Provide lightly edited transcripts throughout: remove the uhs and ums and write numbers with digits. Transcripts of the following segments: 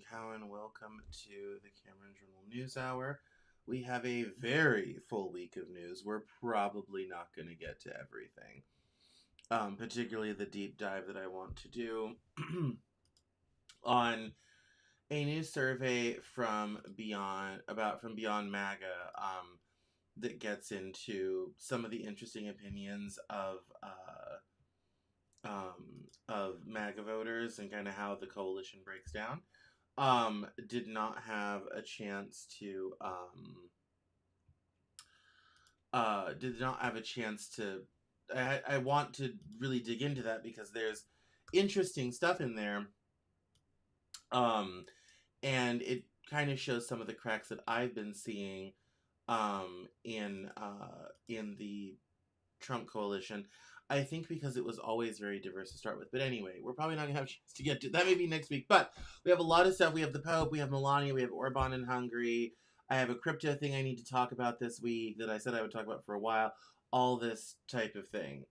Cowan. Welcome to the Cameron Journal Newshour. We have a very full week of news. We're probably not going to get to everything, particularly the deep dive that I want to do on a new survey from Beyond MAGA that gets into some of the interesting opinions of MAGA voters and kind of how the coalition breaks down. Did not have a chance to did not have a chance to I want to really dig into that because there's interesting stuff in there. And it kind of shows some of the cracks that I've been seeing in the Trump coalition. I think because it was always very diverse to start with. But anyway, we're probably not going to have a chance to get to that. Maybe next week. But we have a lot of stuff. We have the Pope. We have Melania. We have Orban in Hungary. I have a crypto thing I need to talk about this week that I said I would talk about for a while. All this type of thing.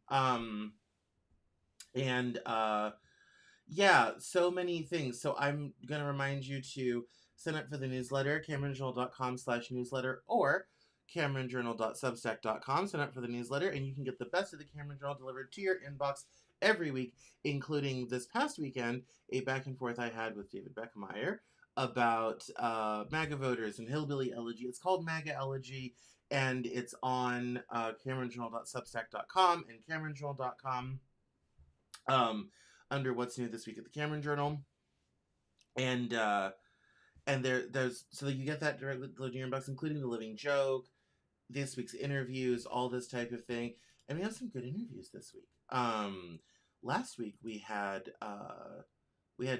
Yeah, so many things. So I'm going to remind you to sign up for the newsletter, CameronJournal.com/newsletter, or CameronJournal.substack.com. Sign up for the newsletter, and you can get the best of the Cameron Journal delivered to your inbox every week, including this past weekend, a back and forth I had with David Beckmeyer about MAGA voters and hillbilly elegy. It's called MAGA Elegy, and it's on CameronJournal.substack.com and CameronJournal.com. Under what's new this week at the Cameron Journal, and there's so that you get that directly delivered to your inbox, including the living joke, this week's interviews, all this type of thing, and we have some good interviews this week. Last week we had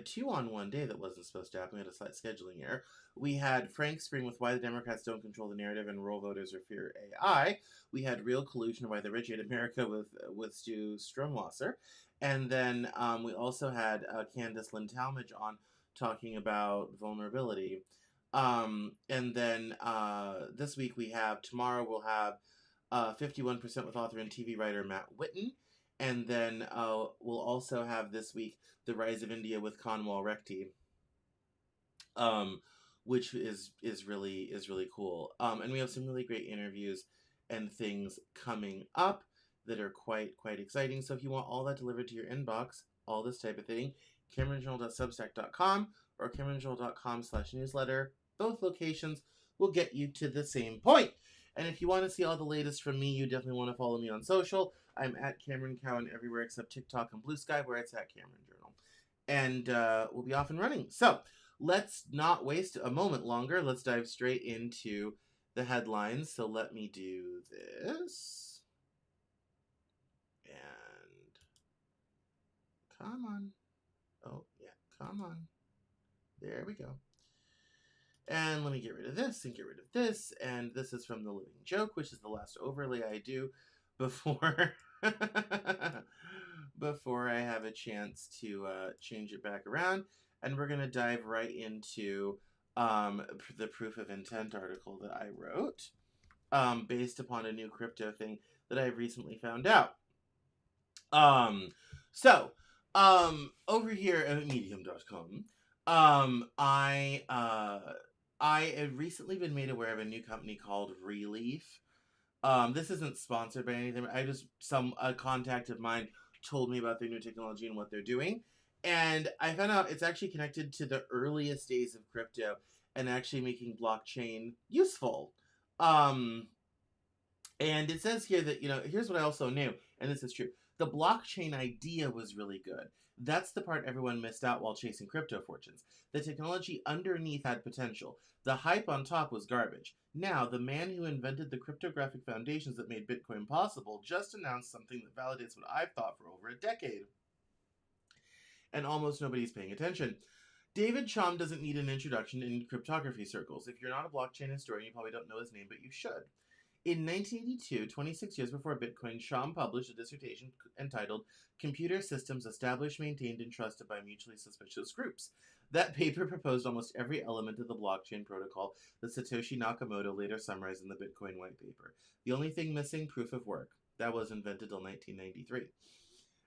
two on one day that wasn't supposed to happen. We had a slight scheduling error. We had Frank Spring with Why the Democrats Don't Control the Narrative and Rural Voters Are Fear AI. We had Real Collusion, Why the Rich Hate America with Stu Stromwasser. And then we also had Candace Lynn Talmadge on talking about vulnerability. And then this week tomorrow we'll have 51% with author and TV writer Matt Whitten. And then we'll also have this week The Rise of India with Kanwal Rekti, which is really cool. And we have some really great interviews and things coming up that are quite exciting. So if you want all that delivered to your inbox, all this type of thing, CameronJournal.substack.com or CameronJournal.com/newsletter. Both locations will get you to the same point. And if you want to see all the latest from me, you definitely want to follow me on social. I'm at Cameron Cowan everywhere except TikTok and Blue Sky, where it's at Cameron Journal. And we'll be off and running. So let's not waste a moment longer. Let's dive straight into the headlines. So let me do this. And come on. Oh, yeah, come on. There we go. And let me get rid of this and get rid of this. And this is from The Living Joke, which is the last overlay I do before before I have a chance to change it back around. And we're going to dive right into the proof of intent article that I wrote based upon a new crypto thing that I've recently found out. Over here at medium.com, I had recently been made aware of a new company called Relief. This isn't sponsored by anything. A contact of mine told me about their new technology and what they're doing. And I found out it's actually connected to the earliest days of crypto and actually making blockchain useful. And it says here that, here's what I also knew, and this is true. The blockchain idea was really good. That's the part everyone missed out while chasing crypto fortunes. The technology underneath had potential. The hype on top was garbage. Now, the man who invented the cryptographic foundations that made Bitcoin possible just announced something that validates what I've thought for over a decade. And almost nobody's paying attention. David Chaum doesn't need an introduction in cryptography circles. If you're not a blockchain historian, you probably don't know his name, but you should. In 1982, 26 years before Bitcoin, Chaum published a dissertation entitled Computer Systems Established, Maintained, and Trusted by Mutually Suspicious Groups. That paper proposed almost every element of the blockchain protocol that Satoshi Nakamoto later summarized in the Bitcoin white paper. The only thing missing, proof of work. That was invented till 1993.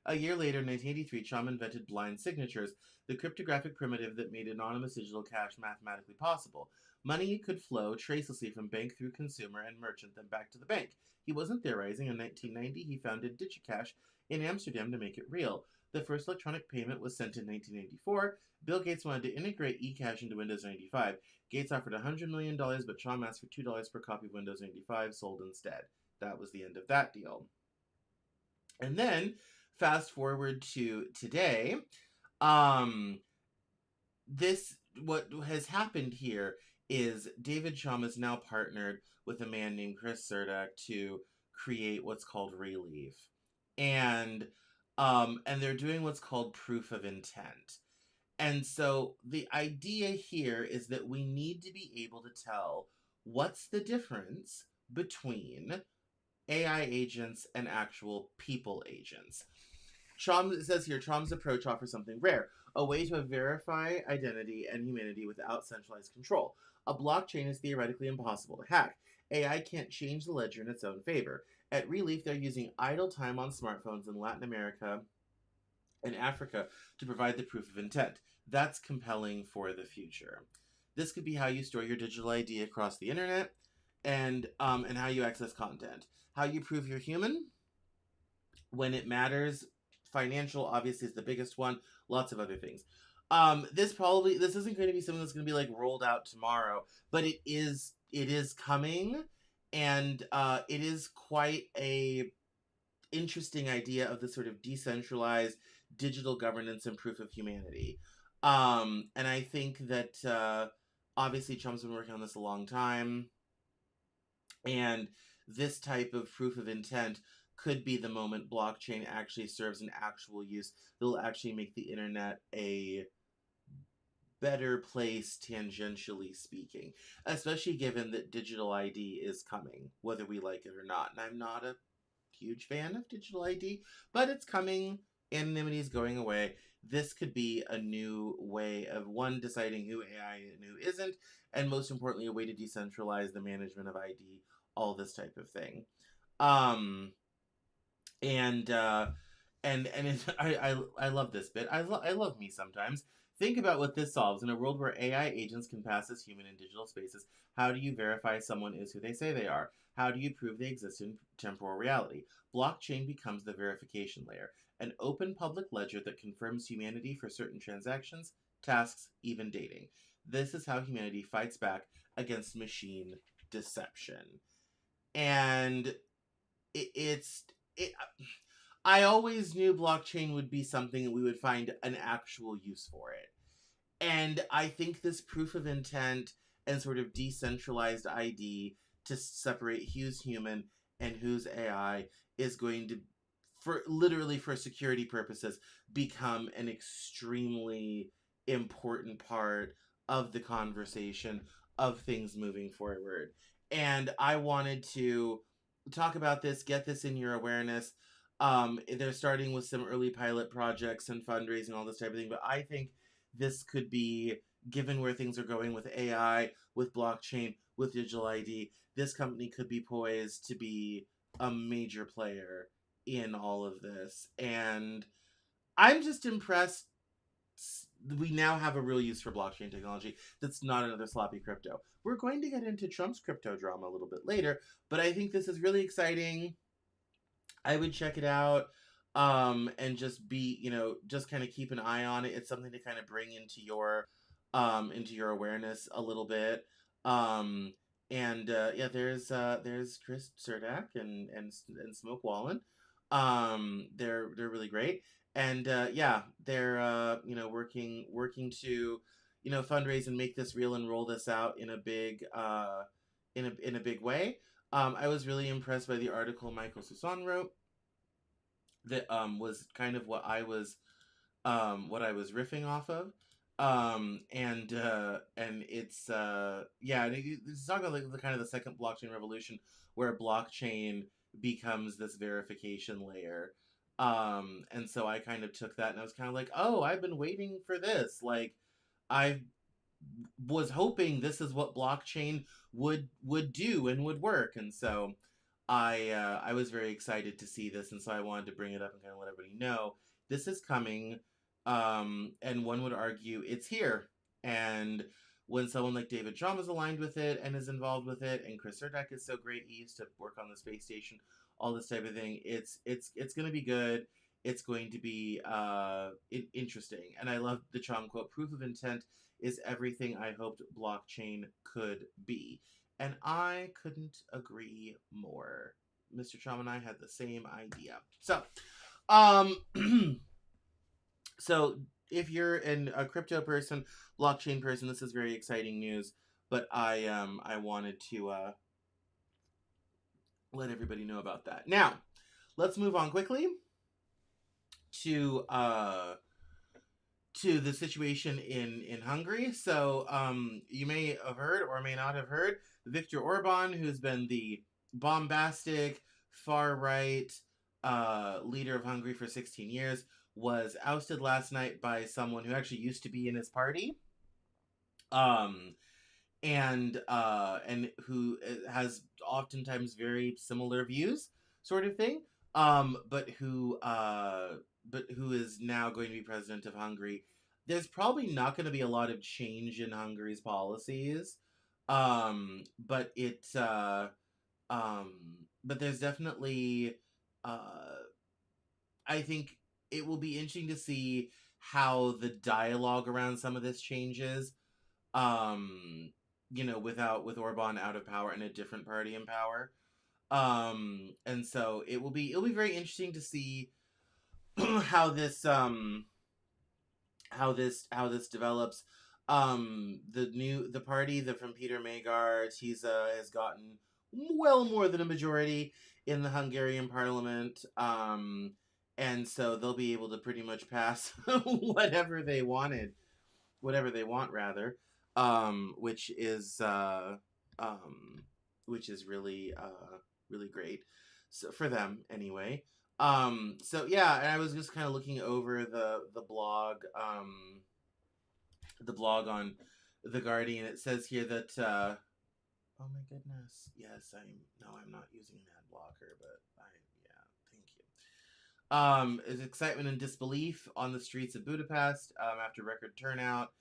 A year later, in 1983, Chum invented blind signatures, the cryptographic primitive that made anonymous digital cash mathematically possible. Money could flow tracelessly from bank through consumer and merchant, then back to the bank. He wasn't theorizing. In 1990, he founded DigiCash in Amsterdam to make it real. The first electronic payment was sent in 1984. Bill Gates wanted to integrate eCash into Windows 95. Gates offered $100 million, but Chum asked for $2 per copy of Windows 95, sold instead. That was the end of that deal. And then, fast forward to today, um, what has happened here is David Chum is now partnered with a man named Chris Cerdak to create what's called Relief. And they're doing what's called proof of intent. And so the idea here is that we need to be able to tell what's the difference between AI agents and actual people agents. It says here, Chom's approach offers something rare, a way to verify identity and humanity without centralized control. A blockchain is theoretically impossible to hack. AI can't change the ledger in its own favor. At Relief, they're using idle time on smartphones in Latin America and Africa to provide the proof of intent. That's compelling for the future. This could be how you store your digital ID across the internet, and how you access content. How you prove you're human when it matters. Financial, obviously, is the biggest one. Lots of other things. This isn't going to be something that's going to be like rolled out tomorrow, but it is coming, and it is quite a interesting idea of this sort of decentralized digital governance and proof of humanity. And I think that obviously Trump's been working on this a long time, and this type of proof of intent could be the moment blockchain actually serves an actual use that will actually make the internet a better place, tangentially speaking, especially given that digital ID is coming, whether we like it or not. And I'm not a huge fan of digital ID, but it's coming. Anonymity is going away. This could be a new way of, one, deciding who AI and who isn't, and most importantly, a way to decentralize the management of ID, all this type of thing. I love this bit. I love me sometimes. Think about what this solves. In a world where AI agents can pass as human in digital spaces, how do you verify someone is who they say they are? How do you prove they exist in temporal reality? Blockchain becomes the verification layer, an open public ledger that confirms humanity for certain transactions, tasks, even dating. This is how humanity fights back against machine deception. And I always knew blockchain would be something that we would find an actual use for it. And I think this proof of intent and sort of decentralized ID to separate who's human and who's AI is going to, for security purposes, become an extremely important part of the conversation of things moving forward. And I wanted to talk about this, get this in your awareness. They're starting with some early pilot projects and fundraising, all this type of thing, but I think this could be, given where things are going with AI, with blockchain, with digital ID, this company could be poised to be a major player in all of this. And I'm just impressed we now have a real use for blockchain technology that's not another sloppy crypto. We're going to get into Trump's crypto drama a little bit later, but I think this is really exciting. I would check it out, and just just kind of keep an eye on it. It's something to kind of bring into your awareness a little bit. Yeah, there's Chris Cerdak and Smoke Wallen. They're really great, and yeah, they're working to fundraise and make this real and roll this out in a big in a big way. I was really impressed by the article Michael Susan wrote that was kind of what I was riffing off of. And it's it's talking about like the kind of the second blockchain revolution where blockchain becomes this verification layer. And so I kind of took that and I was kind of like, oh, I've been waiting for this. Like, I was hoping this is what blockchain would do and would work. And so I was very excited to see this, and so I wanted to bring it up and kind of let everybody know this is coming. And one would argue it's here. And when someone like David Traum is aligned with it and is involved with it, and Chris Cerdak is so great, he used to work on the space station, all this type of thing. It's going to be good. It's going to be interesting. And I love the Traum quote: "Proof of intent is everything I hoped blockchain could be." And I couldn't agree more. Mr. Traum and I had the same idea. So, um, so if you're a crypto person, blockchain person, this is very exciting news. But I wanted to let everybody know about that. Now, let's move on quickly to the situation in Hungary. So you may have heard or may not have heard Viktor Orban, who's been the bombastic far right leader of Hungary for 16 years, was ousted last night by someone who actually used to be in his party. And who has oftentimes very similar views, sort of thing. But who is now going to be president of Hungary. There's probably not going to be a lot of change in Hungary's policies, but but there's definitely, I think it will be interesting to see how the dialogue around some of this changes. With Orban out of power and a different party in power. And so it'll be very interesting to see how this develops. The party from Peter Megart, he's has gotten well more than a majority in the Hungarian parliament. And so they'll be able to pretty much pass whatever they want rather, which is really really great, so for them anyway. So yeah, and I was just kind of looking over the blog on The Guardian. It says here that oh my goodness, yes, I'm not using an ad blocker, but thank you. Is excitement and disbelief on the streets of Budapest after record turnout,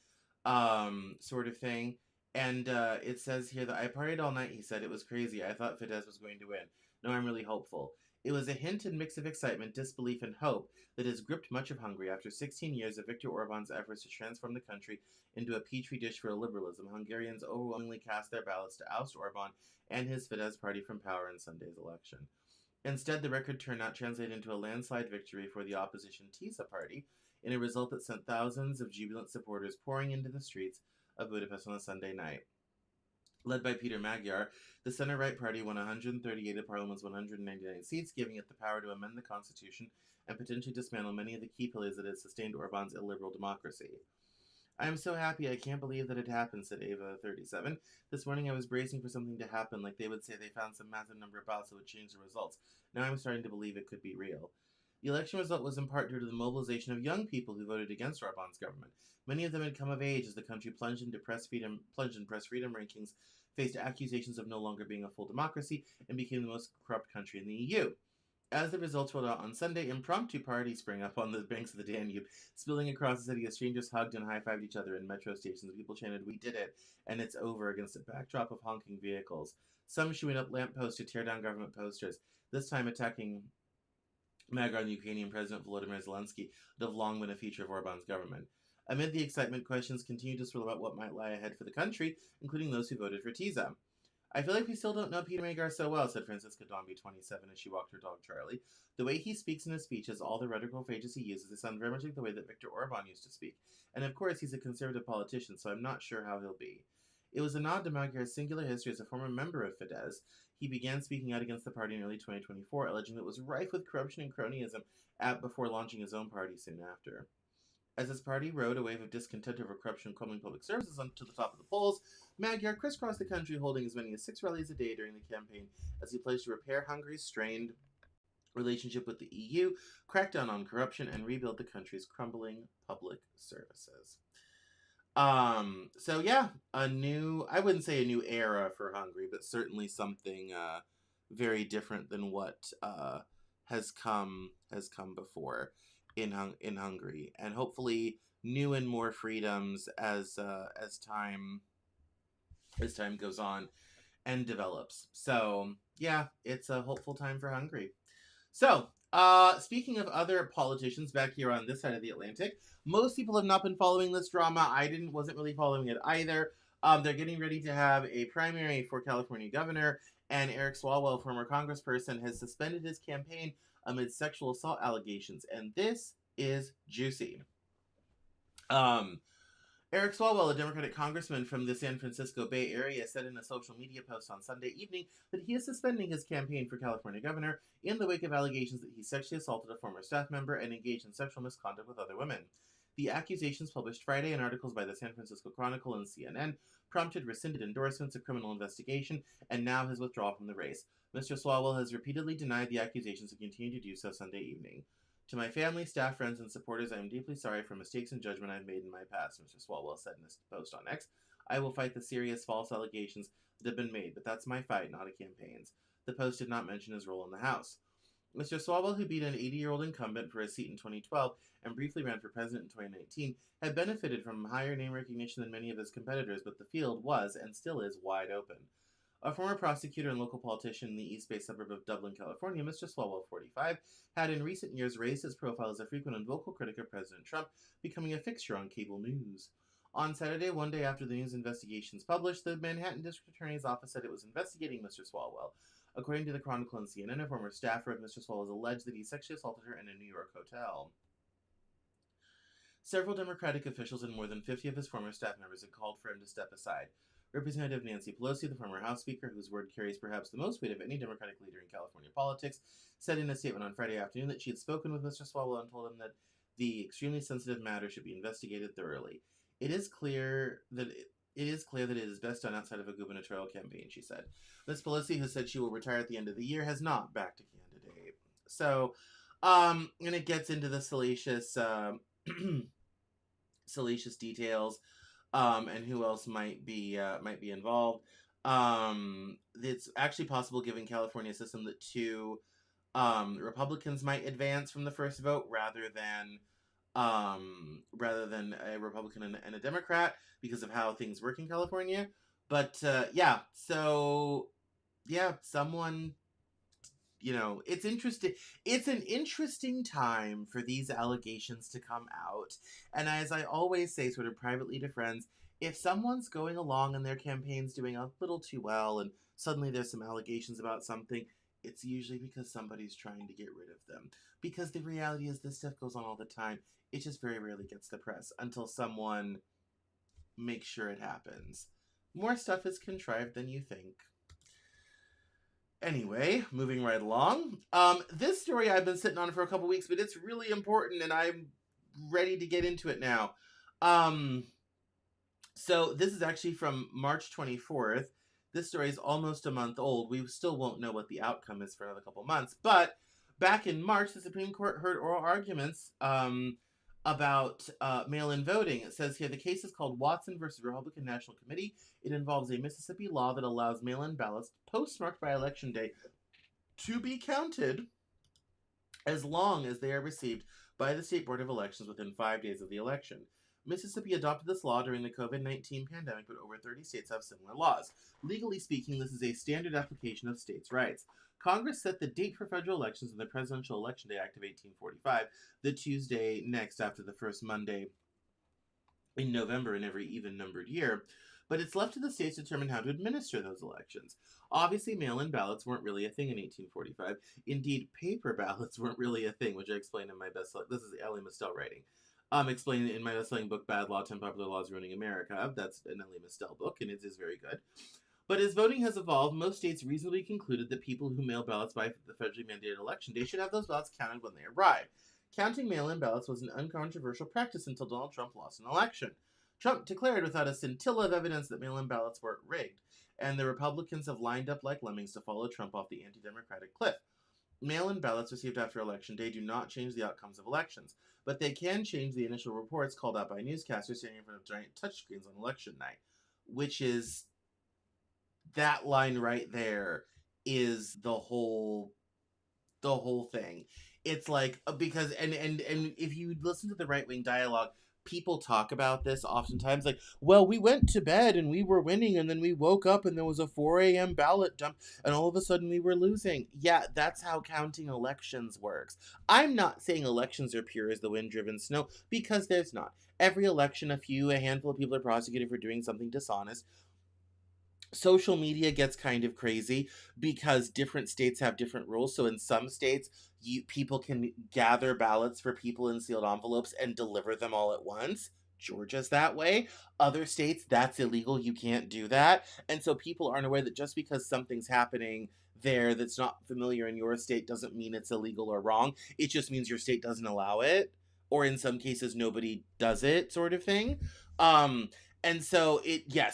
sort of thing. And it says here that I partied all night, he said. It was crazy. I thought Fidesz was going to win. No, I'm really hopeful. It was a hint and mix of excitement, disbelief, and hope that has gripped much of Hungary after 16 years of Viktor Orban's efforts to transform the country into a petri dish for liberalism. Hungarians overwhelmingly cast their ballots to oust Orban and his Fidesz party from power in Sunday's election. Instead, the record turnout translated into a landslide victory for the opposition TISA party, in a result that sent thousands of jubilant supporters pouring into the streets of Budapest on a Sunday night. Led by Peter Magyar, the center-right party won 138 of Parliament's 199 seats, giving it the power to amend the constitution and potentially dismantle many of the key pillars that had sustained Orban's illiberal democracy. I am so happy, I can't believe that it happened, said Ava, 37. This morning I was bracing for something to happen, like they would say they found some massive number of ballots that would change the results. Now I'm starting to believe it could be real. The election result was in part due to the mobilization of young people who voted against Orban's government. Many of them had come of age as the country plunged in press freedom rankings, faced accusations of no longer being a full democracy, and became the most corrupt country in the EU. As the results rolled out on Sunday, impromptu parties sprang up on the banks of the Danube, spilling across the city as strangers hugged and high-fived each other in metro stations. People chanted, "We did it," and "It's over," against a backdrop of honking vehicles. Some shooing up lampposts to tear down government posters, this time attacking Magyar and the Ukrainian President Volodymyr Zelensky, that have long been a feature of Orban's government. Amid the excitement, questions continue to swirl about what might lie ahead for the country, including those who voted for TISA. I feel like we still don't know Peter Magyar so well, said Francisca Dombey, 27, as she walked her dog Charlie. The way he speaks in his speeches, all the rhetorical phrases he uses, they sound very much like the way that Viktor Orban used to speak. And of course, he's a conservative politician, so I'm not sure how he'll be. It was a nod to Magyar's singular history as a former member of Fidesz. He began speaking out against the party in early 2024, alleging that it was rife with corruption and cronyism before launching his own party soon after. As his party rode a wave of discontent over corruption and crumbling public services onto the top of the polls, Magyar crisscrossed the country, holding as many as 6 rallies a day during the campaign as he pledged to repair Hungary's strained relationship with the EU, crack down on corruption, and rebuild the country's crumbling public services. So yeah, I wouldn't say a new era for Hungary, but certainly something very different than what has come before in Hungary, and hopefully new and more freedoms as time goes on and develops. So yeah, it's a hopeful time for Hungary. So, speaking of other politicians back here on this side of the Atlantic, most people have not been following this drama. Wasn't really following it either. They're getting ready to have a primary for California governor, and Eric Swalwell, former congressperson, has suspended his campaign amid sexual assault allegations, and this is juicy. Um, Eric Swalwell, a Democratic congressman from the San Francisco Bay Area, said in a social media post on Sunday evening that he is suspending his campaign for California governor in the wake of allegations that he sexually assaulted a former staff member and engaged in sexual misconduct with other women. The accusations, published Friday in articles by the San Francisco Chronicle and CNN, prompted rescinded endorsements, a criminal investigation, and now his withdrawal from the race. Mr. Swalwell has repeatedly denied the accusations and continued to do so Sunday evening. To my family, staff, friends, and supporters, I am deeply sorry for mistakes and judgment I've made in my past, Mr. Swalwell said in a post on X. I will fight the serious false allegations that have been made, but that's my fight, not a campaign's. The post did not mention his role in the House. Mr. Swalwell, who beat an 80-year-old incumbent for a seat in 2012 and briefly ran for president in 2019, had benefited from higher name recognition than many of his competitors, but the field was, and still is, wide open. A former prosecutor and local politician in the East Bay suburb of Dublin, California, Mr. Swalwell, 45, had in recent years raised his profile as a frequent and vocal critic of President Trump, becoming a fixture on cable news. On Saturday, one day after the news investigations published, the Manhattan District Attorney's Office said it was investigating Mr. Swalwell. According to the Chronicle and CNN, a former staffer of Mr. Swalwell alleged that he sexually assaulted her in a New York hotel. Several Democratic officials and more than 50 of his former staff members had called for him to step aside. Representative Nancy Pelosi, the former House Speaker, whose word carries perhaps the most weight of any Democratic leader in California politics, said in a statement on Friday afternoon that she had spoken with Mr. Swalwell and told him that the extremely sensitive matter should be investigated thoroughly. It is clear that it is best done outside of a gubernatorial campaign, she said. Ms. Pelosi, who said she will retire at the end of the year, has not backed a candidate. So, and it gets into the salacious details, and who else might be involved. It's actually possible, given California's system, that two Republicans might advance from the first vote rather than a Republican and a Democrat, because of how things work in California. But someone. It's interesting. It's an interesting time for these allegations to come out. And as I always say, sort of privately to friends, if someone's going along and their campaign's doing a little too well and suddenly there's some allegations about something, it's usually because somebody's trying to get rid of them. Because the reality is this stuff goes on all the time. It just very rarely gets the press until someone makes sure it happens. More stuff is contrived than you think. Anyway, moving right along. This story I've been sitting on for a couple weeks, but it's really important and I'm ready to get into it now. So this is actually from March 24th. This story is almost a month old. We still won't know what the outcome is for another couple months. But back in March, the Supreme Court heard oral arguments about mail-in voting. It says here, the case is called Watson versus Republican National Committee. It involves a Mississippi law that allows mail-in ballots postmarked by Election Day to be counted as long as they are received by the State Board of Elections within 5 days of the election. Mississippi adopted this law during the COVID-19 pandemic, but over 30 states have similar laws. Legally speaking, this is a standard application of states' rights. Congress set the date for federal elections in the Presidential Election Day Act of 1845, the Tuesday next after the first Monday in November in every even-numbered year, but it's left to the states to determine how to administer those elections. Obviously, mail-in ballots weren't really a thing in 1845. Indeed, paper ballots weren't really a thing, which I explained in my best-selling... This is Ellie Mistel writing. Explained in my best-selling book, Bad Law, 10 Popular Laws Ruining America. That's an Ellie Mistel book, and it is very good. But as voting has evolved, most states reasonably concluded that people who mail ballots by the federally mandated election day should have those ballots counted when they arrive. Counting mail-in ballots was an uncontroversial practice until Donald Trump lost an election. Trump declared without a scintilla of evidence that mail-in ballots were rigged, and the Republicans have lined up like lemmings to follow Trump off the anti-democratic cliff. Mail-in ballots received after Election Day do not change the outcomes of elections, but they can change the initial reports called out by newscasters standing in front of giant touchscreens on election night, which is that line right there is the whole thing. It's like because and if you listen to the right wing dialogue, people talk about this oftentimes like, well, we went to bed and we were winning, and then we woke up and there was a 4 a.m. ballot dump, and all of a sudden we were losing. Yeah, that's how counting elections works. I'm not saying elections are pure as the wind driven snow, because there's not. Every election, a handful of people are prosecuted for doing something dishonest. Social media gets kind of crazy because different states have different rules. So in some states, people can gather ballots for people in sealed envelopes and deliver them all at once. Georgia's that way. Other states, that's illegal. You can't do that. And so people aren't aware that just because something's happening there that's not familiar in your state doesn't mean it's illegal or wrong. It just means your state doesn't allow it. Or in some cases, nobody does it, sort of thing. Um, and so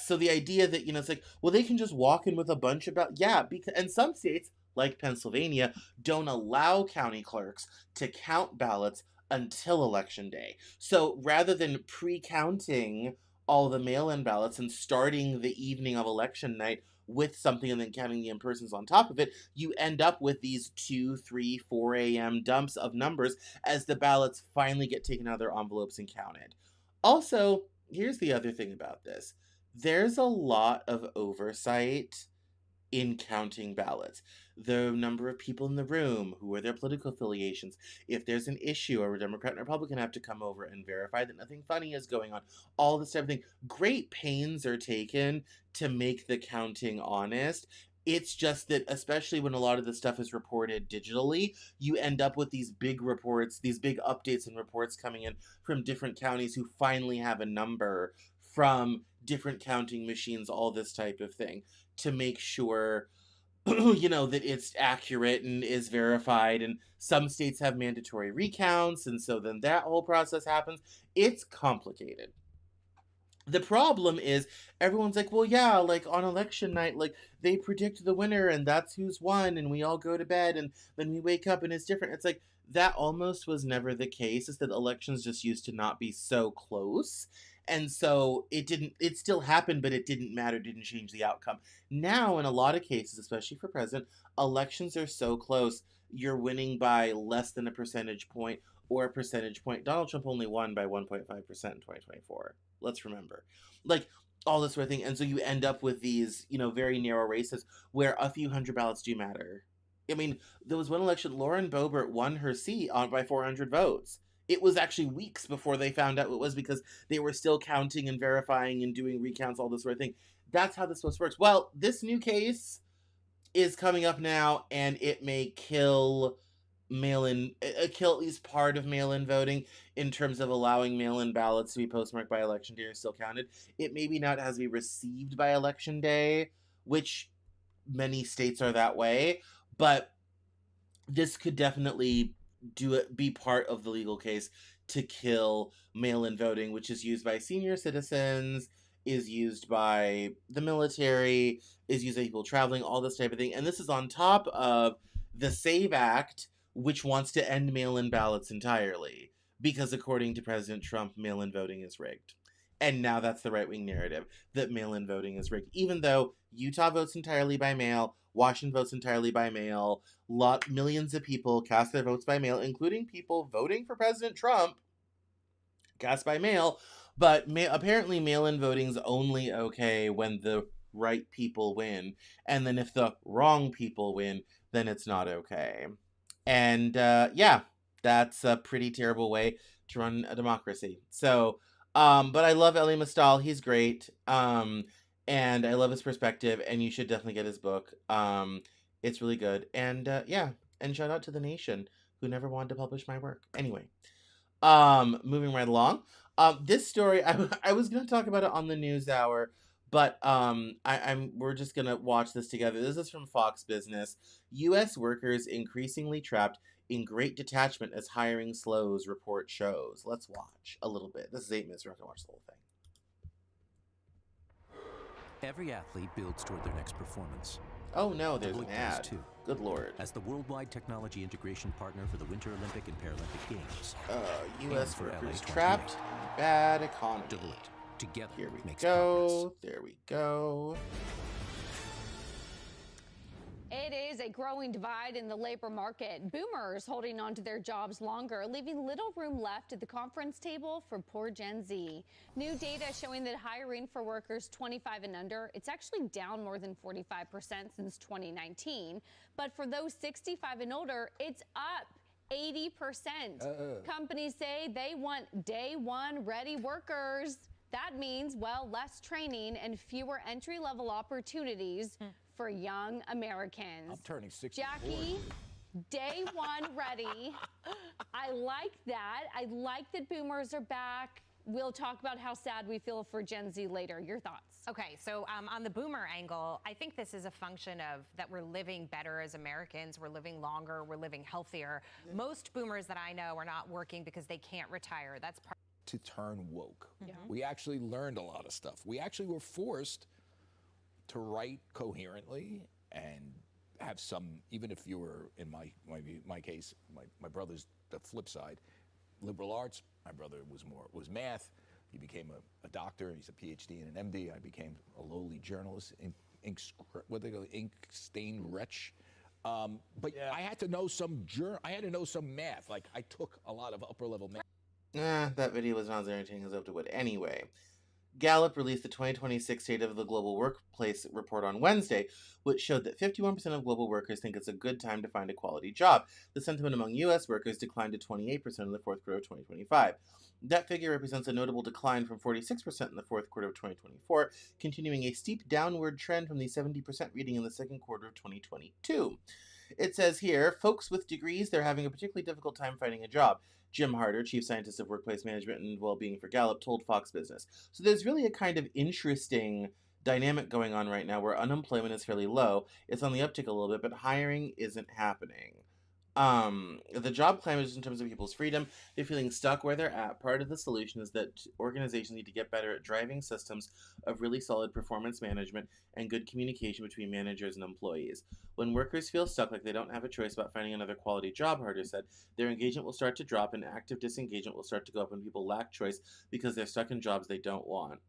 so the idea that, it's like, well, they can just walk in with a bunch of yeah, because, and some states, like Pennsylvania, don't allow county clerks to count ballots until election day. So rather than pre-counting all the mail-in ballots and starting the evening of election night with something and then counting the in-persons on top of it, you end up with these 2, 3, 4 a.m. dumps of numbers as the ballots finally get taken out of their envelopes and counted. Also, here's the other thing about this. There's a lot of oversight in counting ballots. The number of people in the room, who are their political affiliations, if there's an issue, or a Democrat and Republican have to come over and verify that nothing funny is going on, all this type of thing. Great pains are taken to make the counting honest. It's just that, especially when a lot of the stuff is reported digitally, you end up with these big reports, these big updates and reports coming in from different counties who finally have a number from different counting machines, all this type of thing, to make sure that it's accurate and is verified. And some states have mandatory recounts, and so then that whole process happens. It's complicated. The problem is everyone's like, well, yeah, like on election night, like they predict the winner and that's who's won, and we all go to bed and then we wake up and it's different. It's like that almost was never the case. Is that elections just used to not be so close. And so it still happened, but it didn't matter, didn't change the outcome. Now, in a lot of cases, especially for president, elections are so close, you're winning by less than a percentage point or a percentage point. Donald Trump only won by 1.5% in 2024. Let's remember. Like, all this sort of thing. And so you end up with these, very narrow races where a few hundred ballots do matter. I mean, there was one election, Lauren Boebert won her seat by 400 votes. It was actually weeks before they found out what it was, because they were still counting and verifying and doing recounts, all this sort of thing. That's how this supposed to work. Well, this new case is coming up now, and it may kill kill at least part of mail-in voting in terms of allowing mail-in ballots to be postmarked by election day or still counted. It maybe not has to be received by election day, which many states are that way, but this could definitely be part of the legal case to kill mail-in voting, which is used by senior citizens, is used by the military, is used by people traveling, all this type of thing. And this is on top of the SAVE Act, which wants to end mail-in ballots entirely, because according to President Trump, mail-in voting is rigged. And now that's the right-wing narrative, that mail-in voting is rigged. Even though Utah votes entirely by mail, Washington votes entirely by mail, millions of people cast their votes by mail, including people voting for President Trump, cast by mail. But apparently mail-in voting is only okay when the right people win. And then if the wrong people win, then it's not okay. And that's a pretty terrible way to run a democracy. So, but I love Elie Mystal. He's great. And I love his perspective, and you should definitely get his book. It's really good. And and shout out to The Nation, who never wanted to publish my work. Anyway, moving right along. This story, I was going to talk about it on the NewsHour, but we're just going to watch this together. This is from Fox Business. U.S. workers increasingly trapped in great detachment as hiring slows, report shows. Let's watch a little bit. This is 8 minutes. We're not going to watch the whole thing. Every athlete builds toward their next performance. Oh no, there's an ad. Too. Good Lord. As the worldwide technology integration partner for the Winter Olympic and Paralympic Games. U.S. workers trapped, bad economy. Deloitte. Together. Here we go. Progress. There we go. It is a growing divide in the labor market. Boomers holding on to their jobs longer, leaving little room left at the conference table for poor Gen Z. New data showing that hiring for workers 25 and under, it's actually down more than 45% since 2019. But for those 65 and older, it's up 80%. Companies say they want day one ready workers. That means, well, less training and fewer entry-level opportunities for young Americans. I'm turning 64. Jackie, day one ready. I like that. I like that boomers are back. We'll talk about how sad we feel for Gen Z later. Your thoughts? Okay, so on the boomer angle, I think this is a function of that we're living better as Americans. We're living longer. We're living healthier. Most boomers that I know are not working because they can't retire. That's part to turn woke. Yeah. We actually learned a lot of stuff. We actually were forced to write coherently and have some, even if you were, in my case, my brother's the flip side, liberal arts. My brother was math. He became a doctor. He's a PhD and an MD. I became a lowly journalist, ink stained wretch. But yeah. I had to know some math. Like I took a lot of upper level math. That video was not as entertaining as I hoped it would. Anyway, Gallup released the 2026 State of the Global Workplace report on Wednesday, which showed that 51% of global workers think it's a good time to find a quality job. The sentiment among U.S. workers declined to 28% in the fourth quarter of 2025. That figure represents a notable decline from 46% in the fourth quarter of 2024, continuing a steep downward trend from the 70% reading in the second quarter of 2022. It says here, folks with degrees, they're having a particularly difficult time finding a job. Jim Harder, chief scientist of workplace management and well-being for Gallup, told Fox Business. So there's really a kind of interesting dynamic going on right now where unemployment is fairly low. It's on the uptick a little bit, but hiring isn't happening. The job climate is in terms of people's freedom. They're feeling stuck where they're at. Part of the solution is that organizations need to get better at driving systems of really solid performance management and good communication between managers and employees. When workers feel stuck like they don't have a choice about finding another quality job, Harder said, their engagement will start to drop and active disengagement will start to go up when people lack choice because they're stuck in jobs they don't want.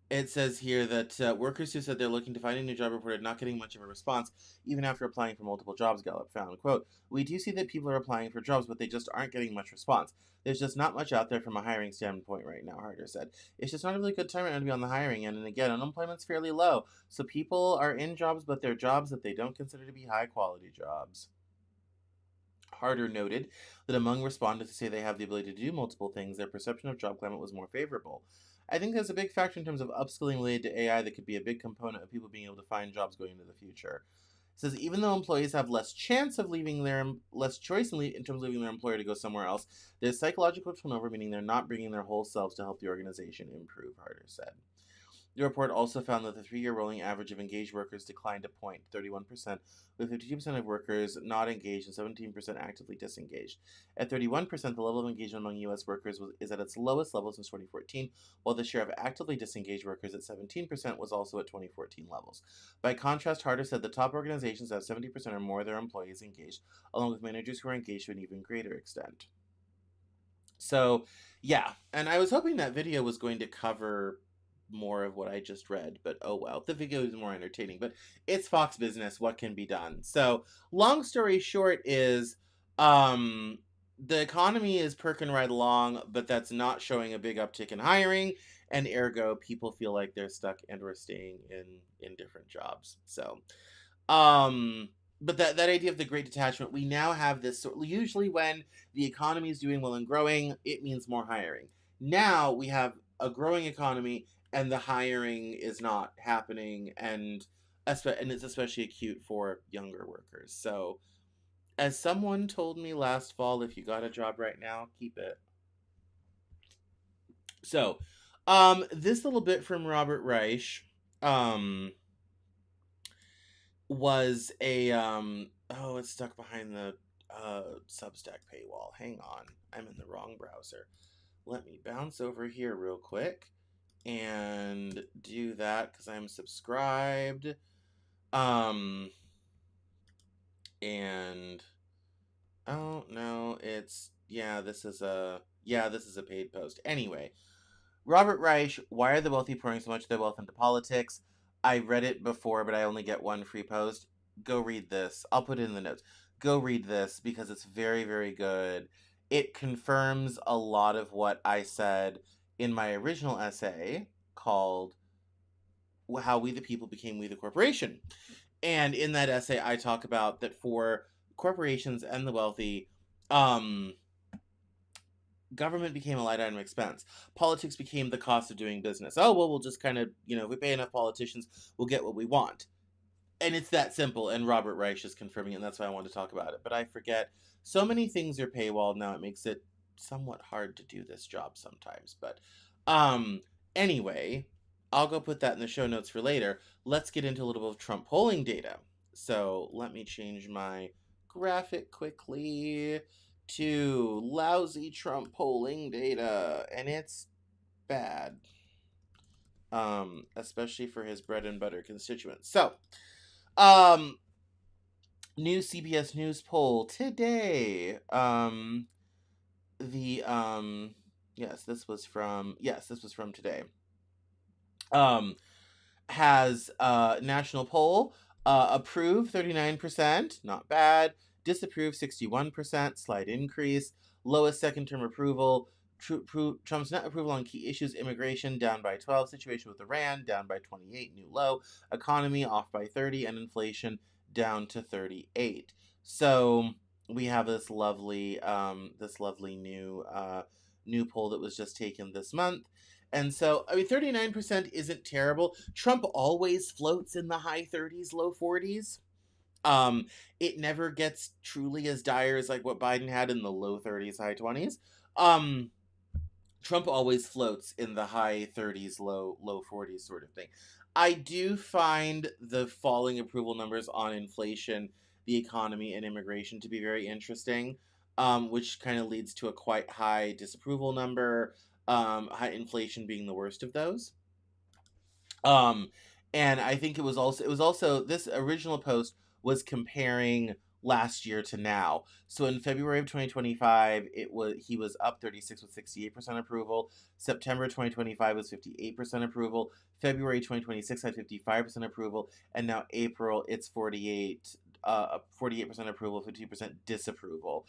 It says here that workers who said they're looking to find a new job reported not getting much of a response, even after applying for multiple jobs, Gallup found. Quote, we do see that people are applying for jobs, but they just aren't getting much response. There's just not much out there from a hiring standpoint right now, Harder said. It's just not a really good time right now to be on the hiring end, and again, unemployment's fairly low, so people are in jobs, but they're jobs that they don't consider to be high-quality jobs. Harder noted that among respondents who say they have the ability to do multiple things, their perception of job climate was more favorable. I think there's a big factor in terms of upskilling related to AI that could be a big component of people being able to find jobs going into the future. It says even though employees have less choice in terms of leaving their employer to go somewhere else, there's psychological turnover, meaning they're not bringing their whole selves to help the organization improve, Harder said. The report also found that the 3-year rolling average of engaged workers declined to 0.31%, with 52% of workers not engaged and 17% actively disengaged. At 31%, the level of engagement among U.S. workers is at its lowest level since 2014, while the share of actively disengaged workers at 17% was also at 2014 levels. By contrast, Harder said the top organizations have 70% or more of their employees engaged, along with managers who are engaged to an even greater extent. So, yeah, and I was hoping that video was going to cover more of what I just read, but oh well, the video is more entertaining, but it's Fox Business, what can be done? So long story short is the economy is perking right along, but that's not showing a big uptick in hiring, and ergo people feel like they're stuck and are staying in different jobs. So but that idea of the great detachment, we now have this, usually when the economy is doing well and growing, it means more hiring. Now we have a growing economy and the hiring is not happening, and it's especially acute for younger workers. So, as someone told me last fall, if you got a job right now, keep it. So, this little bit from Robert Reich, was a, oh, it's stuck behind the, Substack paywall. Hang on, I'm in the wrong browser. Let me bounce over here real quick and do that because I'm subscribed. And oh no, this is a paid post. Anyway, Robert Reich, why are the wealthy pouring so much of their wealth into politics? I read it before, but I only get one free post. Go read this. I'll put it in the notes. Go read this because it's very, very good. It confirms a lot of what I said in my original essay called How We the People Became We the Corporation. And in that essay, I talk about that for corporations and the wealthy, government became a light item expense. Politics became the cost of doing business. Oh, well, we'll just kind of, if we pay enough politicians, we'll get what we want. And it's that simple, and Robert Reich is confirming it, and that's why I wanted to talk about it. But I forget, so many things are paywalled now, it makes it somewhat hard to do this job sometimes. But anyway, I'll go put that in the show notes for later. Let's get into a little bit of Trump polling data. So let me change my graphic quickly to lousy Trump polling data, and it's bad, especially for his bread and butter constituents. So, new CBS News poll today. Yes, this was from today. Has national poll approve 39%, not bad. Disapprove 61%, slight increase. Lowest second term approval. Trump's net approval on key issues: immigration down by 12, situation with Iran down by 28, new low, economy off by 30, and inflation down to 38. So we have this lovely new poll that was just taken this month. And so, 39% isn't terrible. Trump always floats in the high 30s, low 40s. It never gets truly as dire as like what Biden had in the low 30s, high 20s. Trump always floats in the high 30s, low 40s sort of thing. I do find the falling approval numbers on inflation, the economy, and immigration to be very interesting, which kind of leads to a quite high disapproval number, high inflation being the worst of those. And I think it was also this original post was comparing last year to now. So in February of 2025, he was up 36 with 68% approval. September 2025 was 58% approval. February 2026 had 55% approval, and now April it's 48% approval, 50% disapproval.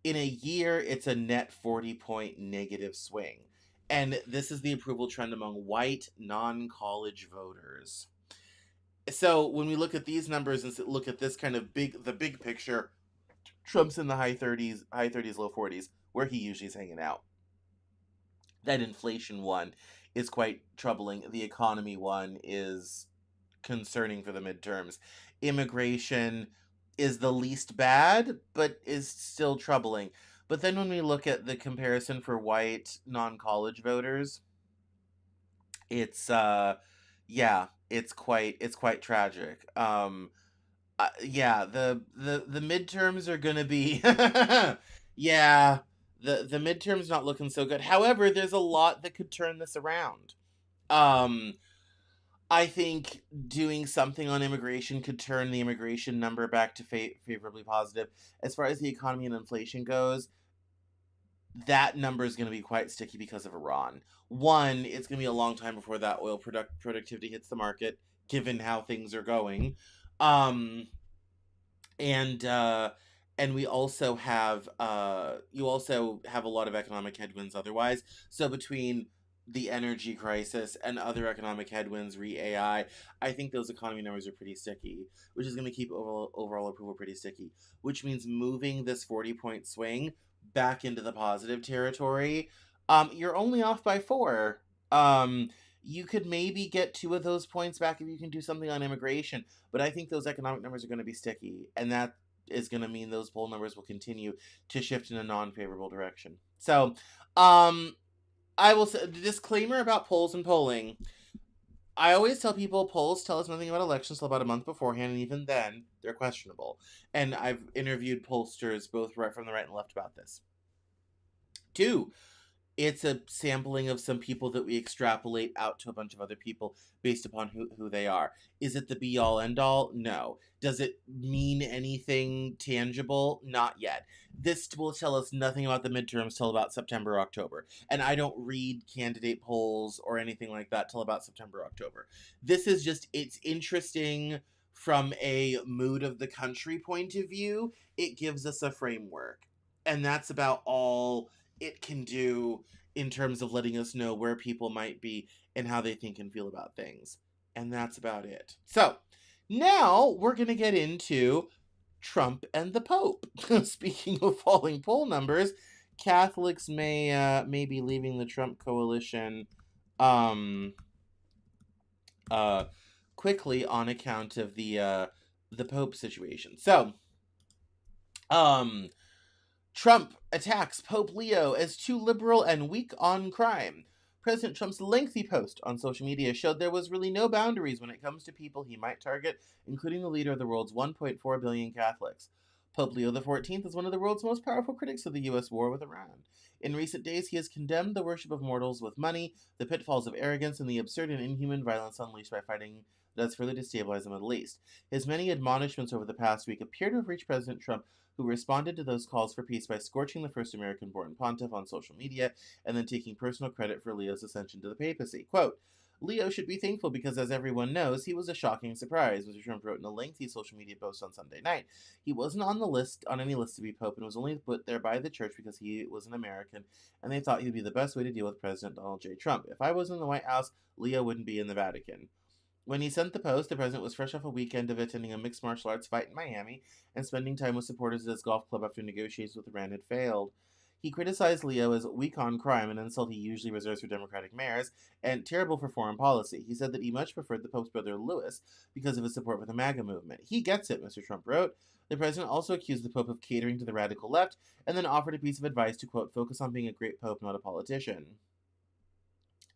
In a year, it's a net 40-point negative swing. And this is the approval trend among white non-college voters. So when we look at these numbers and look at this kind of the big picture, Trump's in the high 30s, low 40s, where he usually is hanging out. That inflation one is quite troubling. The economy one is concerning for the midterms. Immigration is the least bad, but is still troubling. But then when we look at the comparison for white non-college voters, it's it's quite tragic. The midterms are gonna be the midterms not looking so good. However, there's a lot that could turn this around. I think doing something on immigration could turn the immigration number back to favorably positive. As far as the economy and inflation goes, that number is going to be quite sticky because of Iran. One, it's going to be a long time before that oil productivity hits the market, given how things are going. And we also have you also have a lot of economic headwinds otherwise. So between the energy crisis and other economic headwinds, AI, I think those economy numbers are pretty sticky, which is going to keep overall approval pretty sticky, which means moving this 40-point swing back into the positive territory, you're only off by 4. You could maybe get 2 of those points back if you can do something on immigration, but I think those economic numbers are going to be sticky, and that is going to mean those poll numbers will continue to shift in a non-favorable direction. So, I will say, the disclaimer about polls and polling, I always tell people polls tell us nothing about elections till about a month beforehand, and even then, they're questionable. And I've interviewed pollsters both right from the right and left about this. 2, It's a sampling of some people that we extrapolate out to a bunch of other people based upon who they are. Is it the be all end all? No. Does it mean anything tangible? Not yet. This will tell us nothing about the midterms till about September, October. And I don't read candidate polls or anything like that till about September, October. This is just, it's interesting from a mood of the country point of view. It gives us a framework. And that's about all it can do in terms of letting us know where people might be and how they think and feel about things. And that's about it. So now we're going to get into Trump and the Pope. Speaking of falling poll numbers, Catholics may be leaving the Trump coalition quickly on account of the Pope situation. So Trump attacks Pope Leo as too liberal and weak on crime. President Trump's lengthy post on social media showed there was really no boundaries when it comes to people he might target, including the leader of the world's 1.4 billion Catholics. Pope Leo XIV is one of the world's most powerful critics of the U.S. war with Iran. In recent days, he has condemned the worship of mortals with money, the pitfalls of arrogance, and the absurd and inhuman violence unleashed by fighting that has further destabilized the Middle East. His many admonishments over the past week appear to have reached President Trump, who responded to those calls for peace by scorching the first American-born pontiff on social media and then taking personal credit for Leo's ascension to the papacy. Quote, Leo should be thankful because, as everyone knows, he was a shocking surprise, Mr. Trump wrote in a lengthy social media post on Sunday night. He wasn't on any list to be pope and was only put there by the church because he was an American, and they thought he would be the best way to deal with President Donald J. Trump. If I was in the White House, Leo wouldn't be in the Vatican. When he sent the post, the president was fresh off a weekend of attending a mixed martial arts fight in Miami and spending time with supporters at his golf club after negotiations with Iran had failed. He criticized Leo as weak on crime, an insult he usually reserves for Democratic mayors, and terrible for foreign policy. He said that he much preferred the Pope's brother Louis because of his support for the MAGA movement. He gets it, Mr. Trump wrote. The president also accused the Pope of catering to the radical left and then offered a piece of advice to, quote, focus on being a great Pope, not a politician.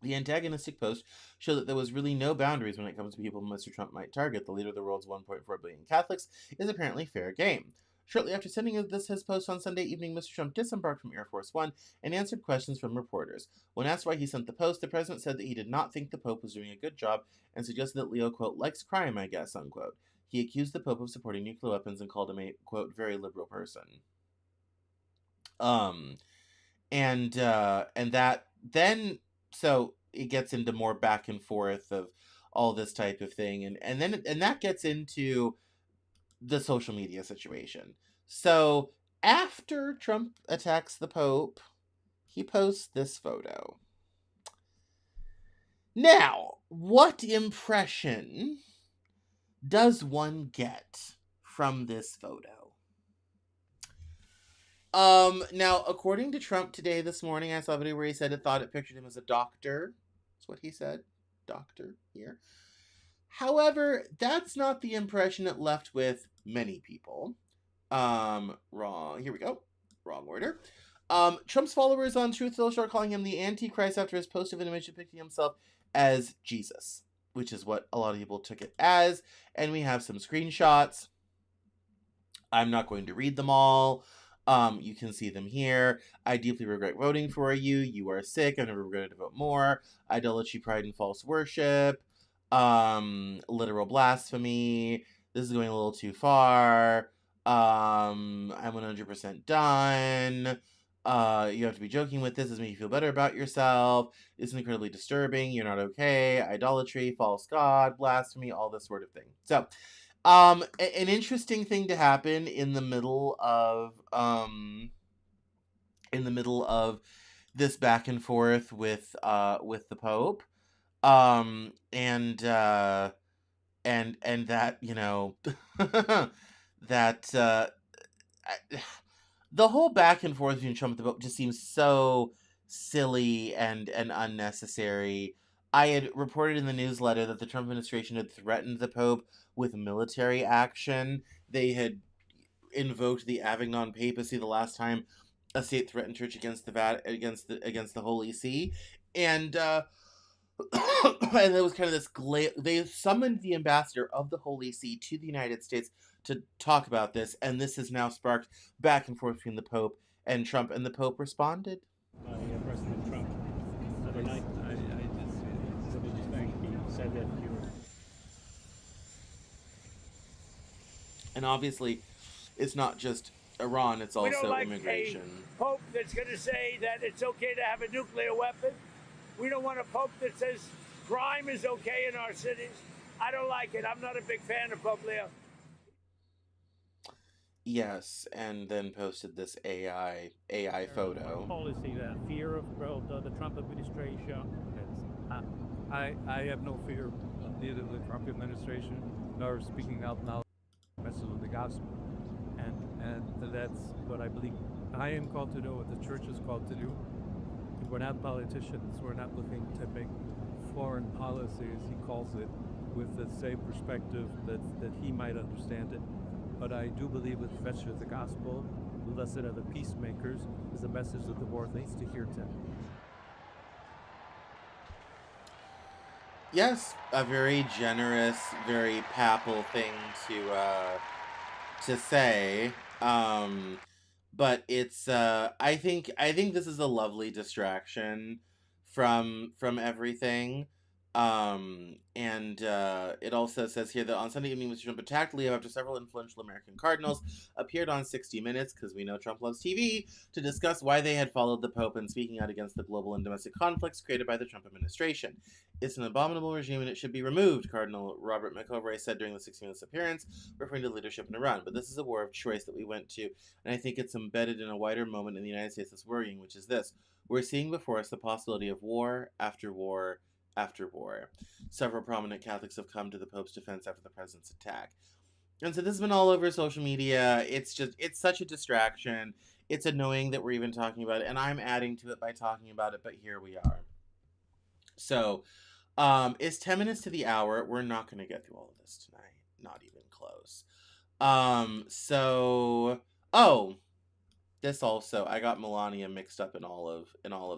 The antagonistic post showed that there was really no boundaries when it comes to people Mr. Trump might target. The leader of the world's 1.4 billion Catholics is apparently fair game. Shortly after sending his post on Sunday evening, Mr. Trump disembarked from Air Force One and answered questions from reporters. When asked why he sent the post, the president said that he did not think the Pope was doing a good job and suggested that Leo, quote, likes crime, I guess, unquote. He accused the Pope of supporting nuclear weapons and called him a, quote, very liberal person. And that then, so it gets into more back and forth of all this type of thing, and that gets into the social media situation. So after Trump attacks the Pope, he posts this photo. Now, what impression does one get from this photo? Now, according to Trump today, this morning, I saw a video where he said it thought it pictured him as a doctor. That's what he said. Doctor here. However, that's not the impression it left with many people. Wrong. Here we go. Wrong order. Trump's followers on Truth Social are calling him the Antichrist after his post of an image depicting himself as Jesus, which is what a lot of people took it as. And we have some screenshots. I'm not going to read them all. You can see them here. I deeply regret voting for you. You are sick. I've never regretted to vote more. Idolatry, pride, and false worship. Literal blasphemy. This is going a little too far. I'm 100% done. You have to be joking with this. This makes you feel better about yourself. It's incredibly disturbing. You're not okay. Idolatry, false god, blasphemy, all this sort of thing. So, an interesting thing to happen in the middle of this back and forth with the Pope, and that, you know, that the whole back and forth between Trump and the Pope just seems so silly and unnecessary. I had reported in the newsletter that the Trump administration had threatened the Pope with military action. They had invoked the Avignon papacy the last time a state threatened church against the Holy See, and and there was kind of this they summoned the ambassador of the Holy See to the United States to talk about this, and this has now sparked back and forth between the Pope and Trump, and the Pope responded. President Trump overnight. I just, what did you think? He said that you were. And obviously, it's not just Iran, it's We don't also like immigration. a pope that's going to say that it's okay to have a nuclear weapon. We don't want a pope that says crime is okay in our cities. I don't like it. I'm not a big fan of Pope Leo. Yes, and then posted this AI photo. Policy, that fear of the Trump administration. I have no fear of neither the Trump administration nor speaking out now message of the gospel. And that's what I believe I am called to do, what the church is called to do. We're not politicians. We're not looking to make foreign policy, as he calls it, with the same perspective that he might understand it. But I do believe with the message of the gospel, blessed are the peacemakers, is a message that the world needs to hear today. Yes, a very generous, very papal thing to say. But it's I think this is a lovely distraction from everything. And it also says here that on Sunday evening, Mr. Trump attacked Leo after several influential American cardinals appeared on 60 Minutes, because we know Trump loves TV, to discuss why they had followed the Pope and speaking out against the global and domestic conflicts created by the Trump administration. It's an abominable regime and it should be removed, Cardinal Robert McElroy said during the 60 Minutes appearance, referring to leadership in Iran. But this is a war of choice that we went to, and I think it's embedded in a wider moment in the United States that's worrying, which is this. We're seeing before us the possibility of war after war after war. Several prominent Catholics have come to the Pope's defense after the president's attack. And so this has been all over social media. It's such a distraction. It's annoying that we're even talking about it, and I'm adding to it by talking about it, but here we are. So, it's 10 minutes to the hour. We're not going to get through all of this tonight. Not even close. This also, I got Melania mixed up in all of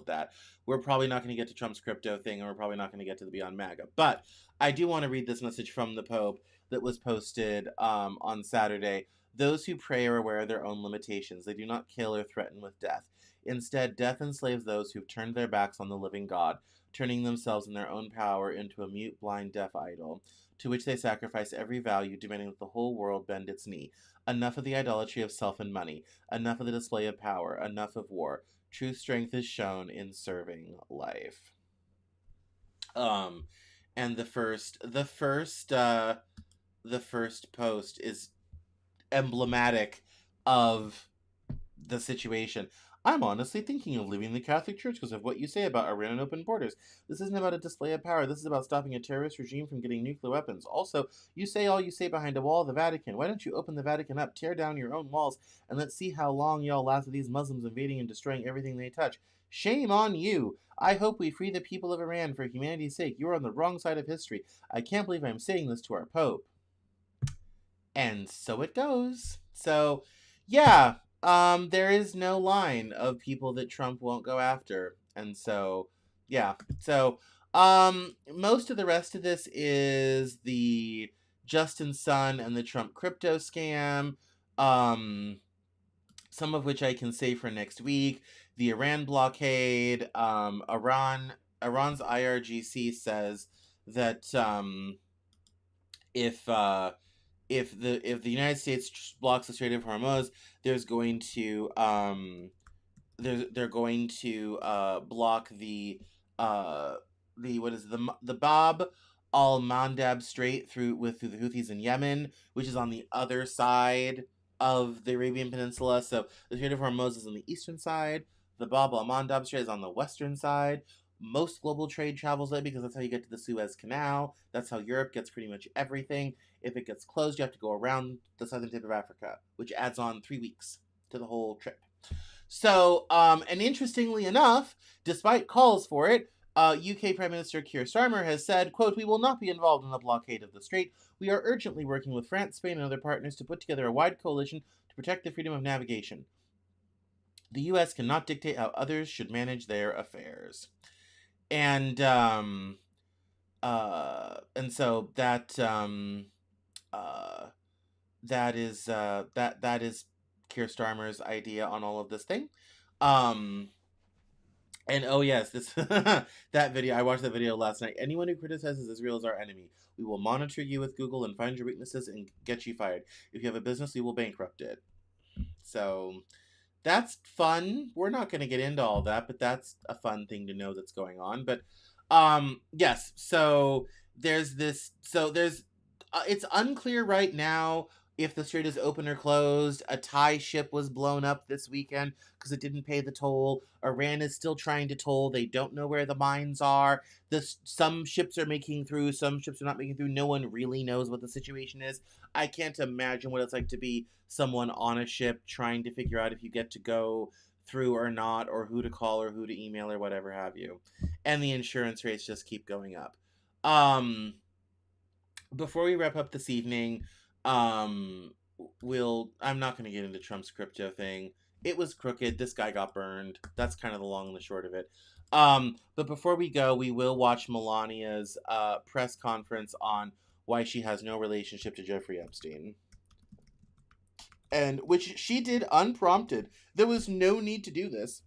that. We're probably not going to get to Trump's crypto thing, and we're probably not going to get to the Beyond MAGA. But I do want to read this message from the Pope that was posted on Saturday. Those who pray are aware of their own limitations. They do not kill or threaten with death. Instead, death enslaves those who've turned their backs on the living God, turning themselves in their own power into a mute, blind, deaf idol, to which they sacrifice every value, demanding that the whole world bend its knee. Enough of the idolatry of self and money. Enough of the display of power. Enough of war. True strength is shown in serving life. And the first post is emblematic of the situation. I'm honestly thinking of leaving the Catholic Church because of what you say about Iran and open borders. This isn't about a display of power. This is about stopping a terrorist regime from getting nuclear weapons. Also, you say all you say behind a wall of the Vatican. Why don't you open the Vatican up, tear down your own walls, and let's see how long y'all last with these Muslims invading and destroying everything they touch. Shame on you. I hope we free the people of Iran for humanity's sake. You are on the wrong side of history. I can't believe I'm saying this to our Pope. And so it goes. So, yeah. There is no line of people that Trump won't go after. And so, yeah. So, most of the rest of this is the Justin Sun and the Trump crypto scam. Some of which I can say for next week. The Iran blockade. Iran's IRGC says that, if the United States blocks the Strait of Hormuz, there's going to they're going to block the Bab al Mandab Strait through the Houthis in Yemen, which is on the other side of the Arabian Peninsula. So the Strait of Hormuz is on the eastern side. The Bab al Mandab Strait is on the western side. Most global trade travels there because that's how you get to the Suez Canal. That's how Europe gets pretty much everything. If it gets closed, you have to go around the southern tip of Africa, which adds on 3 weeks to the whole trip. So, and interestingly enough, despite calls for it, UK Prime Minister Keir Starmer has said, quote, "We will not be involved in the blockade of the strait. We are urgently working with France, Spain, and other partners to put together a wide coalition to protect the freedom of navigation. The US cannot dictate how others should manage their affairs." And so that is Keir Starmer's idea on all of this thing. And oh yes, this that video, I watched that video last night. Anyone who criticizes Israel is our enemy. We will monitor you with Google and find your weaknesses and get you fired. If you have a business, we will bankrupt it. So that's fun. We're not going to get into all that, but that's a fun thing to know that's going on. But yes, so there's it's unclear right now if the strait is open or closed. A Thai ship was blown up this weekend because it didn't pay the toll. Iran is still trying to toll. They don't know where the mines are. Some ships are making through, some ships are not making through. No one really knows what the situation is. I can't imagine what it's like to be someone on a ship trying to figure out if you get to go through or not, or who to call or who to email or whatever have you. And the insurance rates just keep going up. Before we wrap up this evening, I'm not going to get into Trump's crypto thing. It was crooked. This guy got burned. That's kind of the long and the short of it. But before we go, we will watch Melania's press conference on why she has no relationship to Jeffrey Epstein. And which she did unprompted. There was no need to do this.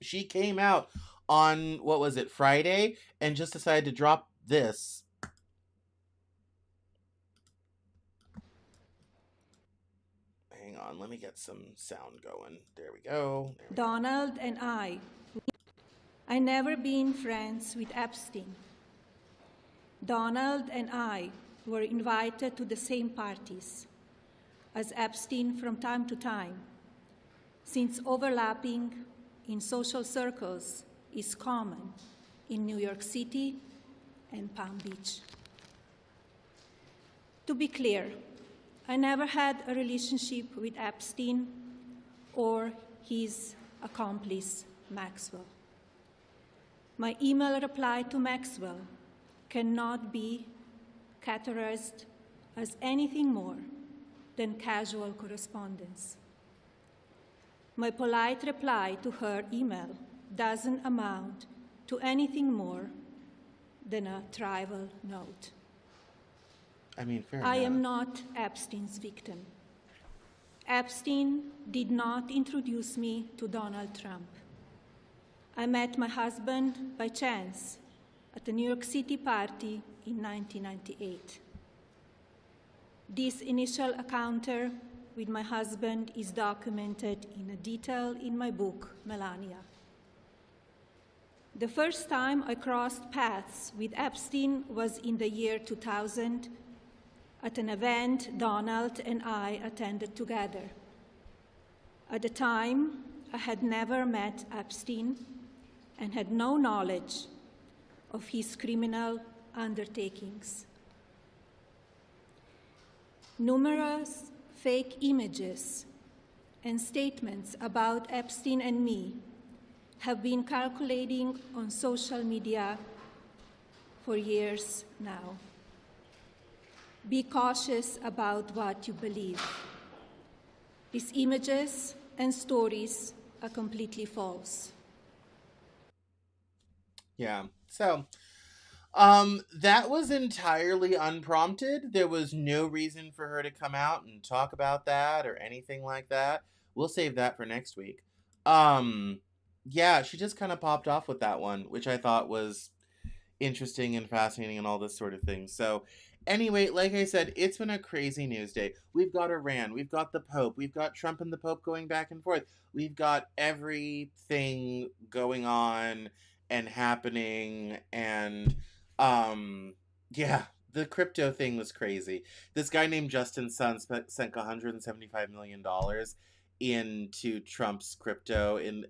She came out on, what was it, Friday, and just decided to drop this. Hang on, let me get some sound going. There we go. Donald and I never been friends with Epstein. Donald and I were invited to the same parties as Epstein from time to time, since overlapping in social circles is common in New York City and Palm Beach. To be clear, I never had a relationship with Epstein or his accomplice, Maxwell. My email reply to Maxwell cannot be categorized as anything more than casual correspondence. My polite reply to her email doesn't amount to anything more than a trivial note. I mean, fair I enough. am not Epstein's victim. Epstein did not introduce me to Donald Trump. I met my husband by chance at a New York City party in 1998. This initial encounter with my husband is documented in detail in my book, Melania. The first time I crossed paths with Epstein was in the year 2000 at an event Donald and I attended together. At the time, I had never met Epstein and had no knowledge of his criminal undertakings. Numerous fake images and statements about Epstein and me have been circulating on social media for years now. Be cautious about what you believe. These images and stories are completely false. Yeah. So, that was entirely unprompted. There was no reason for her to come out and talk about that or anything like that. We'll save that for next week. Yeah, she just kind of popped off with that one, which I thought was interesting and fascinating and all this sort of thing. So, anyway, like I said, it's been a crazy news day. We've got Iran, we've got the Pope, we've got Trump and the Pope going back and forth. We've got everything going on and happening, and yeah, the crypto thing was crazy. This guy named Justin Sun sent $175 million into Trump's crypto in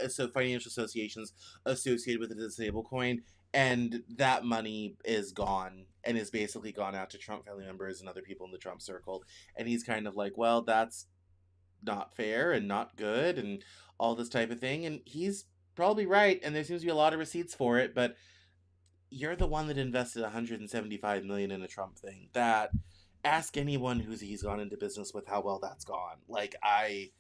so financial associations associated with the disabled coin, and that money is gone and is basically gone out to Trump family members and other people in the Trump circle. And he's kind of like, well, that's not fair and not good and all this type of thing. And he's probably right, and there seems to be a lot of receipts for it, but you're the one that invested $175 million in a Trump thing. That, ask anyone he's gone into business with how well that's gone. Like, I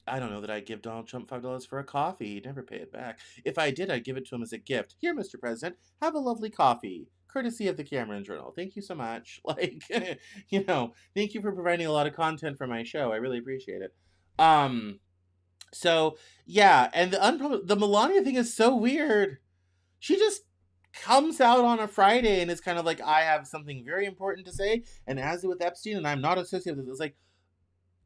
don't know that I'd give Donald Trump $5 for a coffee. He'd never pay it back. If I did, I'd give it to him as a gift. Here, Mr. President, have a lovely coffee, courtesy of the Cameron Journal. Thank you so much. Like, thank you for providing a lot of content for my show. I really appreciate it. So yeah, and the Melania thing is so weird. She just comes out on a Friday and is kind of like, I have something very important to say, and as with Epstein, and I'm not associated with it. It's like,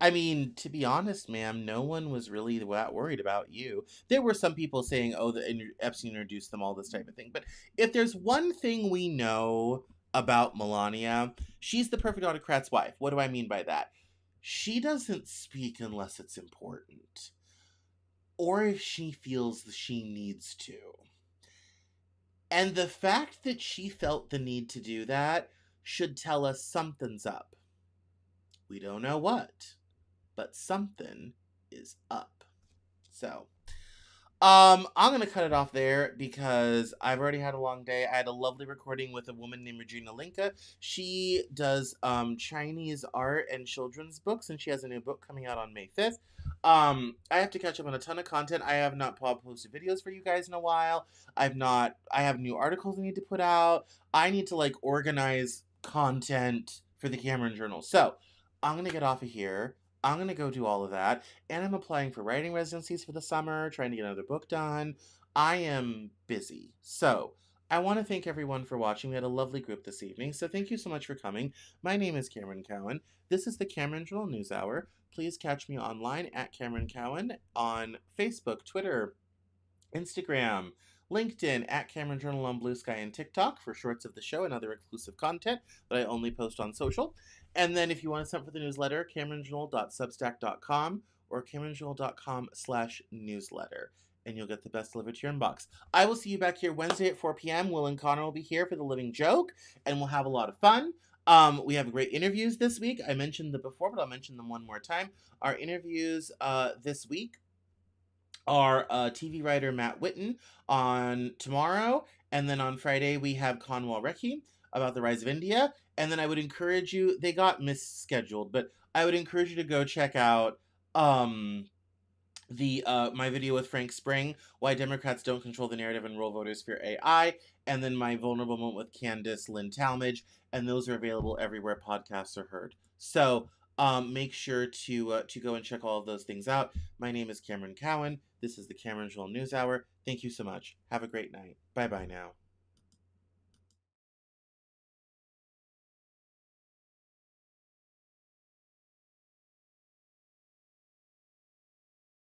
I mean, to be honest, ma'am, no one was really that worried about you. There were some people saying, oh, Epstein introduced them, all this type of thing. But if there's one thing we know about Melania, she's the perfect autocrat's wife. What do I mean by that? She doesn't speak unless it's important, or if she feels that she needs to. And the fact that she felt the need to do that should tell us something's up. We don't know what, but something is up. So, I'm going to cut it off there because I've already had a long day. I had a lovely recording with a woman named Regina Linka. She does Chinese art and children's books, and she has a new book coming out on May 5th. I have to catch up on a ton of content. I have not posted videos for you guys in a while. I have new articles I need to put out. I need to organize content for the Cameron Journal. So, I'm going to get off of here. I'm going to go do all of that. And I'm applying for writing residencies for the summer, trying to get another book done. I am busy. So I want to thank everyone for watching. We had a lovely group this evening. So thank you so much for coming. My name is Cameron Cowan. This is the Cameron Journal Newshour. Please catch me online at Cameron Cowan on Facebook, Twitter, Instagram, LinkedIn, at Cameron Journal on Blue Sky, and TikTok for shorts of the show and other exclusive content that I only post on social. And then if you want to sign up for the newsletter, CameronJournal.substack.com or CameronJournal.com/newsletter. And you'll get the best delivered to your inbox. I will see you back here Wednesday at 4 p.m. Will and Connor will be here for The Living Joke, and we'll have a lot of fun. We have great interviews this week. I mentioned them before, but I'll mention them one more time. Our interviews this week are TV writer Matt Whitten on tomorrow, and then on Friday we have Kanwal Rekhi about the rise of India. And then I would encourage you, they got misscheduled, but I would encourage you to go check out my video with Frank Spring, Why Democrats Don't Control the Narrative and Roll Voters Fear AI, and then my vulnerable moment with Candace Lynn Talmadge, and those are available everywhere podcasts are heard. So make sure to go and check all of those things out. My name is Cameron Cowan. This is the Cameron Journal Newshour. Thank you so much. Have a great night. Bye-bye now.